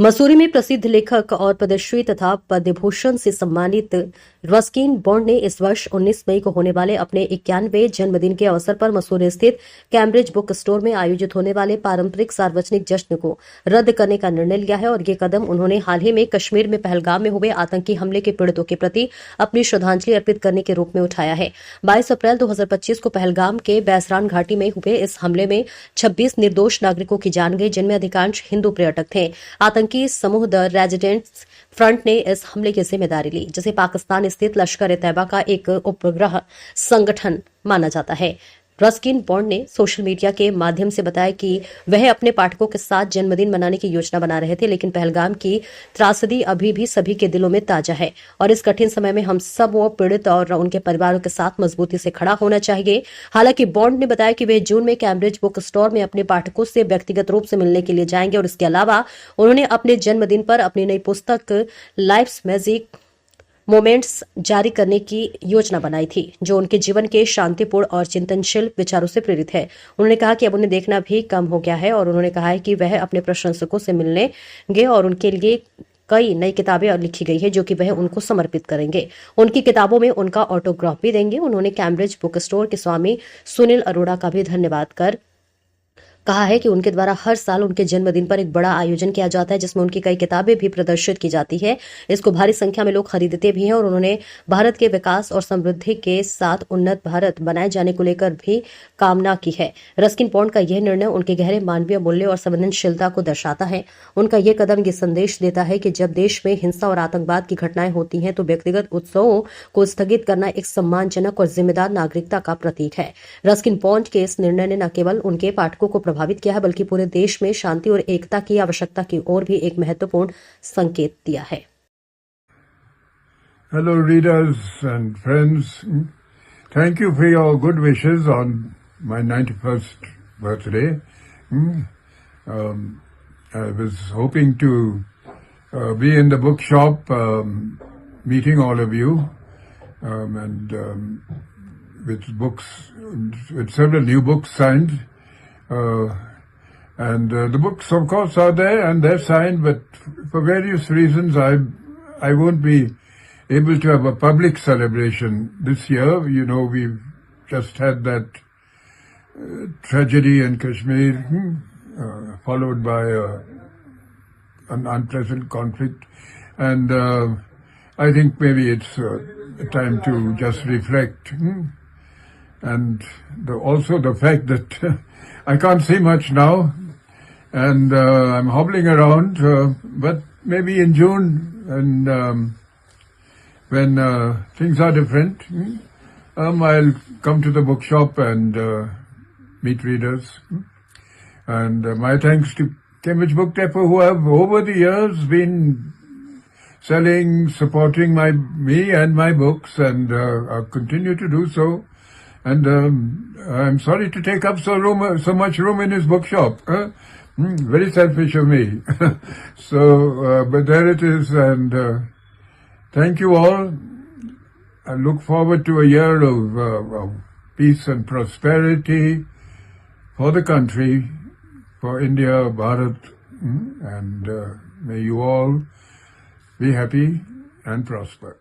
मसूरी में प्रसिद्ध लेखक और पद्मश्री तथा पद्म भूषण से सम्मानित रस्किन बॉन्ड ने इस वर्ष 19 मई को होने वाले अपने 91वें जन्मदिन के अवसर पर मसूरी स्थित कैम्ब्रिज बुक स्टोर में आयोजित होने वाले पारंपरिक सार्वजनिक जश्न को रद्द करने का निर्णय लिया है और ये कदम उन्होंने हाल ही में कश्मीर में पहलगाम में हुए आतंकी हमले के पीड़ितों के प्रति अपनी श्रद्धांजलि अर्पित करने के रूप में उठाया है। 22 अप्रैल 2025 को पहलगाम के बैसरान घाटी में हुए इस हमले में 26 निर्दोष नागरिकों की जान गई, जिनमें अधिकांश हिंदू पर्यटक थे। आतंकी समूह द रेजिडेंट्स फ्रंट ने इस हमले की जिम्मेदारी ली, जिसे पाकिस्तान स्थित लश्कर-ए-तैयबा का एक उपग्रह संगठन माना जाता है। रस्किन बॉन्ड ने सोशल मीडिया के माध्यम से बताया कि वह अपने पाठकों के साथ जन्मदिन मनाने की योजना बना रहे थे, लेकिन पहलगाम की त्रासदी अभी भी सभी के दिलों में ताजा है और इस कठिन समय में हम सब वो पीड़ित और उनके परिवारों के साथ मजबूती से खड़ा होना चाहिए। हालांकि बॉन्ड ने बताया कि वे जून में कैम्ब्रिज बुक स्टोर में अपने पाठकों से व्यक्तिगत रूप से मिलने के लिए जाएंगे और इसके अलावा उन्होंने अपने जन्मदिन पर अपनी नई पुस्तक लाइफ्स मैजिक मोमेंट्स जारी करने की योजना बनाई थी, जो उनके जीवन के शांतिपूर्ण और चिंतनशील विचारों से प्रेरित है। उन्होंने कहा कि अब उन्हें देखना भी कम हो गया है और उन्होंने कहा है कि वह अपने प्रशंसकों से मिलेंगे और उनके लिए कई नई किताबें लिखी गई है जो कि वह उनको समर्पित करेंगे। उनकी किताबों में उनका ऑटोग्राफ भी देंगे। उन्होंने कैम्ब्रिज बुक स्टोर के स्वामी सुनील अरोड़ा का भी धन्यवाद कर कहा है कि उनके द्वारा हर साल उनके जन्मदिन पर एक बड़ा आयोजन किया जाता है, जिसमें उनकी कई किताबें भी प्रदर्शित की जाती है। इसको भारी संख्या में लोग खरीदते भी हैं और उन्होंने भारत के विकास और समृद्धि के साथ उन्नत भारत बनाए जाने को लेकर भी कामना की है। रस्किन बॉन्ड का यह निर्णय उनके गहरे मानवीय मूल्य और संवेदनशीलता को दर्शाता है। उनका यह कदम ये संदेश देता है कि जब देश में हिंसा और आतंकवाद की घटनाएं होती हैं तो व्यक्तिगत उत्सवों को स्थगित करना एक सम्मानजनक और जिम्मेदार नागरिकता का प्रतीक है। रस्किन बॉन्ड के इस निर्णय ने न केवल उनके पाठकों को प्रभावित किया है, बल्कि पूरे देश में शांति और एकता की आवश्यकता की ओर भी एक महत्वपूर्ण संकेत दिया है। Hello readers and friends, thank you for your good wishes on my 91st birthday. I was hoping to be in the bookshop meeting all of you and with books, with several new books signed. And the books, of course, are there and they're signed, but for various reasons, I won't be able to have a public celebration this year. You know, we've just had that tragedy in Kashmir, followed by an unpleasant conflict, and I think maybe it's time to just reflect, and also the fact that I can't see much now, and I'm hobbling around, but maybe in June, and when things are different, I'll come to the bookshop and meet readers. And my thanks to Cambridge Book Depot, who have over the years been selling, supporting me and my books, and continue to do so. And I'm sorry to take up so much room in his bookshop. Very selfish of me. So, but there it is, and thank you all. I look forward to a year of peace and prosperity for the country, for India, Bharat, and may you all be happy and prosper.